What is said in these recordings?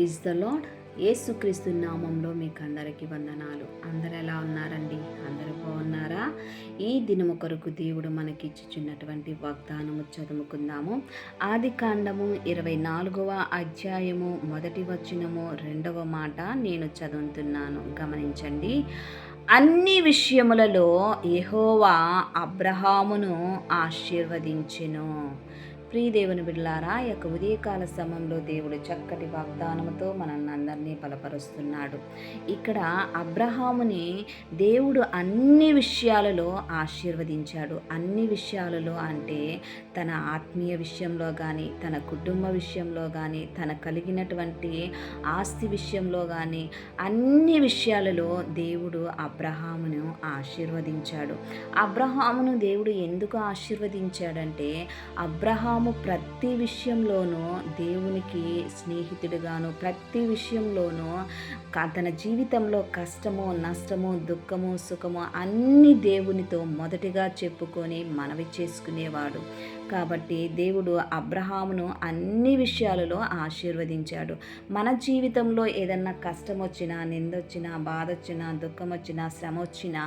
Praise the lord. యేసుక్రీస్తు నామంలో మీకు అందరికీ వందనాలు. అందరు ఎలా ఉన్నారండి? అందరూ బాగున్నారా? ఈ దినము కొరకు దేవుడు మనకిచ్చుచున్నటువంటి వాగ్దానము చదువుకుందాము. ఆదికాండము 24వ అధ్యాయము 1వ వచనము 2వ మాట నేను చదువుతున్నాను, గమనించండి. అన్ని విషయములలో యెహోవా అబ్రహామును ఆశీర్వదించెను. ప్రియ దేవుని బిడ్డలారా, ఈ యొక్క ఉదయకాల సమయంలో దేవుడు చక్కటి వాగ్దానముతో మనల్ని అందరినీ బలపరుస్తున్నాడు. ఇక్కడ అబ్రహాముని దేవుడు అన్ని విషయాలలో ఆశీర్వదించాడు. అన్ని విషయాలలో అంటే తన ఆత్మీయ విషయంలో కానీ, తన కుటుంబ విషయంలో కానీ, తన కలిగినటువంటి ఆస్తి విషయంలో కానీ, అన్ని విషయాలలో దేవుడు అబ్రహామును ఆశీర్వదించాడు. అబ్రహామును దేవుడు ఎందుకు ఆశీర్వదించాడంటే, అబ్రహాము ప్రతి విషయంలోనూ దేవునికి స్నేహితుడిగాను, ప్రతి విషయంలోనూ తన జీవితంలో కష్టము, నష్టము, దుఃఖము, సుఖము అన్ని దేవునితో మొదటిగా చెప్పుకొని మనవి చేసుకునేవాడు. కాబట్టి దేవుడు అబ్రహామును అన్ని విషయాలలో ఆశీర్వదించాడు. మన జీవితంలో ఏదన్నా కష్టం వచ్చినా, నిందొచ్చినా, బాధ వచ్చినా, దుఃఖం వచ్చినా, శ్రమ వచ్చినా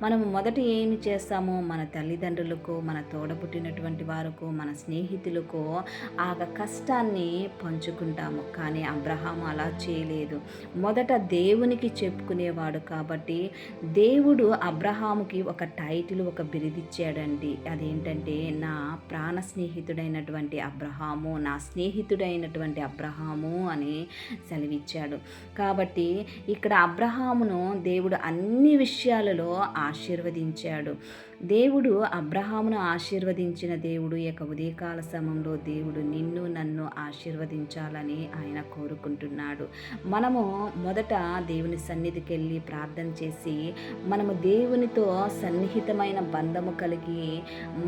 మనము మొదట ఏమి చేస్తామో మన తల్లిదండ్రులకు, మన తోడబుట్టినటువంటి వారికి, మన స్నేహితులకు ఆ కష్టాన్ని పంచుకుంటాము. కానీ అబ్రహాము అలా చేయలేదు. మొదట దేవునికి చెప్పుకునేవాడు. కాబట్టి దేవుడు అబ్రహాముకి ఒక టైటిల్, ఒక బిరుదిచ్చాడండి. అదేంటంటే, నా ప్రాణ స్నేహితుడైనటువంటి అబ్రహాము, నా స్నేహితుడైనటువంటి అబ్రహాము అని సెలవిచ్చాడు. కాబట్టి ఇక్కడ అబ్రహామును దేవుడు అన్ని విషయాలలో ఆశీర్వదించాడు. దేవుడు అబ్రహామును ఆశీర్వదించిన దేవుడు ఈ యొక్క ఉదయకాల సమయంలో దేవుడు నిన్ను నన్ను ఆశీర్వదించాలని ఆయన కోరుకుంటున్నాడు. మనము మొదట దేవుని సన్నిధికి వెళ్ళి ప్రార్థన చేసి, మనము దేవునితో సన్నిహితమైన బంధము కలిగి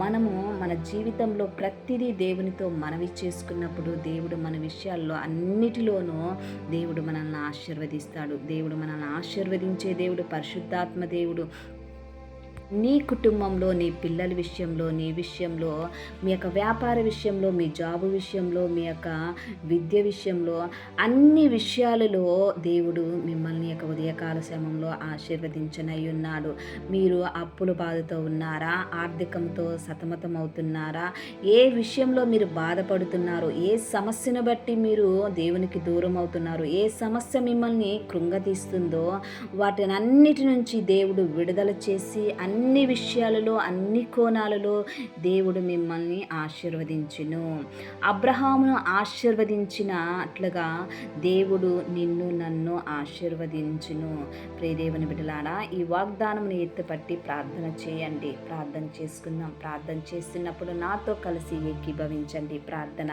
మనము మన జీవితంలో ప్రతిదీ దేవునితో మనవి చేసుకున్నప్పుడు దేవుడు మన విషయాల్లో అన్నిటిలోనూ దేవుడు మనల్ని ఆశీర్వదిస్తాడు. దేవుడు మనల్ని ఆశీర్వదించే దేవుడు పరిశుద్ధాత్మ దేవుడు. నీ కుటుంబంలో, నీ పిల్లల విషయంలో, నీ విషయంలో, మీ యొక్క వ్యాపార విషయంలో, మీ జాబు విషయంలో, మీ యొక్క విద్య విషయంలో, అన్ని విషయాలలో దేవుడు మిమ్మల్ని యొక్క ఉదయకాల సమయంలో ఆశీర్వదించనై ఉన్నాడు. మీరు అప్పుల బాధతో ఉన్నారా? ఆర్థికంతో సతమతం అవుతున్నారా? ఏ విషయంలో మీరు బాధపడుతున్నారు? ఏ సమస్యను బట్టి మీరు దేవునికి దూరం అవుతున్నారు? ఏ సమస్య మిమ్మల్ని కృంగతీస్తుందో వాటినన్నిటి నుంచి దేవుడు విడుదల చేసి అన్ని విషయాలలో, అన్ని కోణాలలో దేవుడు మిమ్మల్ని ఆశీర్వదించును. అబ్రహామును ఆశీర్వదించినట్లుగా దేవుడు నిన్ను నన్ను ఆశీర్వదించును. ప్రియ దేవుని బిడ్డలారా, ఈ వాగ్దానమును ఎత్తుపట్టి ప్రార్థన చేయండి. ప్రార్థన చేసుకుందాం. ప్రార్థన చేస్తున్నప్పుడు నాతో కలిసి ఏకీభవించండి. ప్రార్థన.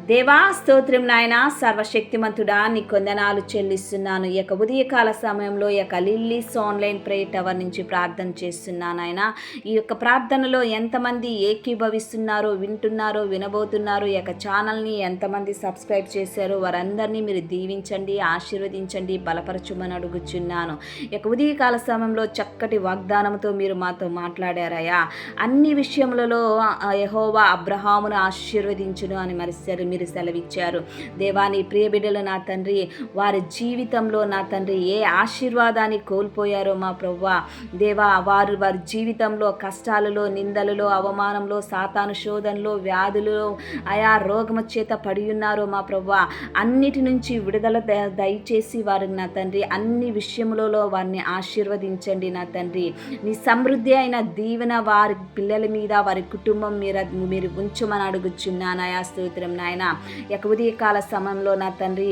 దేవా, స్తోత్రం నాయన, సర్వశక్తిమంతుడా, నీ కొందనాలు చెల్లిస్తున్నాను. ఈ యొక్క ఉదయకాల సమయంలో ఈ యొక్క లిల్లీస్ ఆన్లైన్ ప్రేయర్ టవర్ నుంచి ప్రార్థన చేస్తున్నాను ఆయన. ఈ యొక్క ప్రార్థనలో ఎంతమంది ఏకీభవిస్తున్నారో, వింటున్నారో, వినబోతున్నారో, ఈ యొక్క ఛానల్ని ఎంతమంది సబ్స్క్రైబ్ చేశారో వారందరినీ మీరు దీవించండి, ఆశీర్వదించండి, బలపరచుమని అడుగుచున్నాను. ఈ యొక్క ఉదయకాల సమయంలో చక్కటి వాగ్దానంతో మీరు మాతో మాట్లాడారయ్యా. అన్ని విషయములలో యెహోవా అబ్రహామును ఆశీర్వదించును అని మీరు సెలవిచ్చారు. దేవా, నీ ప్రియ బిడ్డలు నా తండ్రి, వారి జీవితంలో నా తండ్రి ఏ ఆశీర్వాదాన్ని కోల్పోయారో మా ప్రభువా, దేవా, వారి జీవితంలో కష్టాలలో, నిందలలో, అవమానంలో, సాతాను శోధనలో, వ్యాధులలో, ఆయా రోగము చేత పడి ఉన్నారో మా ప్రభువా, అన్నిటి నుంచి విడుదల దయచేసి వారికి నా తండ్రి అన్ని విషయములలో వారిని ఆశీర్వదించండి నా తండ్రి. నీ సమృద్ధి అయిన దీవెన వారి పిల్లల మీద, వారి కుటుంబం మీద మీరు ఉంచమని అడుగుచున్నానయా. స్తోత్రం నాయన. యొక్క ఉదయకాల సమయంలో నా తండ్రి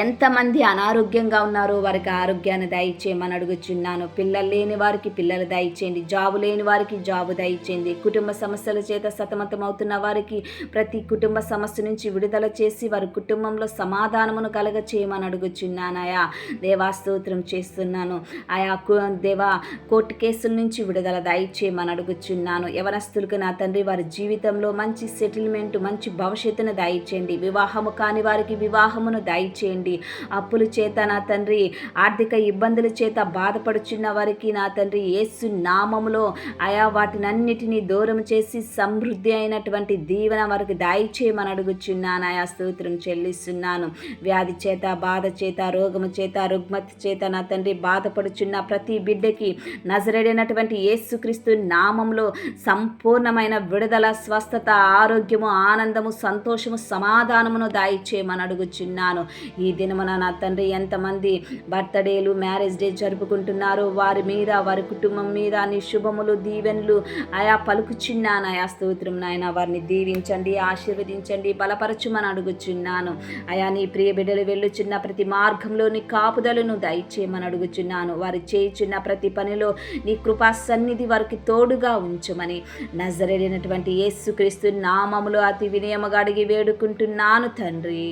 ఎంతమంది అనారోగ్యంగా ఉన్నారో వారికి ఆరోగ్యాన్ని దయచేయమని అడుగుచున్నాను. పిల్లలు లేని వారికి పిల్లలు దయచేయండి. జాబు లేని వారికి జాబు దయచేయండి. కుటుంబ సమస్యల చేత సతమతం అవుతున్న వారికి ప్రతి కుటుంబ సమస్య నుంచి విడుదల చేసి వారి కుటుంబంలో సమాధానమును కలగ చేయమని అడుగుచున్నానయా. దేవా, స్తోత్రం చేస్తున్నాను. ఆయా దేవా, కోర్టు కేసుల నుంచి విడుదల దయచేయమని అడుగుచున్నాను. యవనస్తులకు నా తండ్రి వారి జీవితంలో మంచి సెటిల్మెంట్, మంచి భవిష్యత్తును దయచేయండి. వివాహము కాని వారికి వివాహమును దయచేయండి. దయచేయండి. అప్పుల చేత నా తండ్రి, ఆర్థిక ఇబ్బందుల చేత బాధపడుచున్న వారికి నా తండ్రి యేసు నామములో అయా వాటినన్నిటినీ దూరం చేసి సమృద్ధి అయినటువంటి దీవెన వారికి దయచేయమని అడుగుచున్నాను. ఆయా స్తోత్రం చెల్లిస్తున్నాను. వ్యాధి చేత, బాధ చేత, రోగము చేత, రుగ్మతి చేత నా తండ్రి బాధపడుచున్న ప్రతి బిడ్డకి నజరేడైనటువంటి యేసుక్రీస్తు నామంలో సంపూర్ణమైన విడుదల, స్వస్థత, ఆరోగ్యము, ఆనందము, సంతోషము, సమాధానమును దయచేయమని అడుగుచున్నాను. ఈ దినమున నా తండ్రి ఎంతమంది బర్త్డేలు, మ్యారేజ్ డే జరుపుకుంటున్నారు వారి మీద, వారి కుటుంబం మీద నీ శుభములు, దీవెనలు ఆయా పలుకుచున్నాను. ఆయా స్తోత్రం నాయన, వారిని దీవించండి, ఆశీర్వదించండి, బలపరచుమని అడుగుచున్నాను. అయా నీ ప్రియ బిడ్డలు వెళ్ళుచున్న ప్రతి మార్గంలో నీ కాపుదలను దయచేయమని అడుగుచున్నాను. వారు చేయుచున్న ప్రతి పనిలో నీ కృపా సన్నిధి వారికి తోడుగా ఉంచమని నజరేడైనటువంటి యేసుక్రీస్తు నామములో అతి వినయముగా అడిగి వేడుకుంటున్నాను తండ్రి.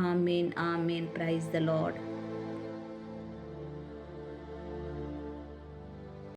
Amen, amen. Praise the lord.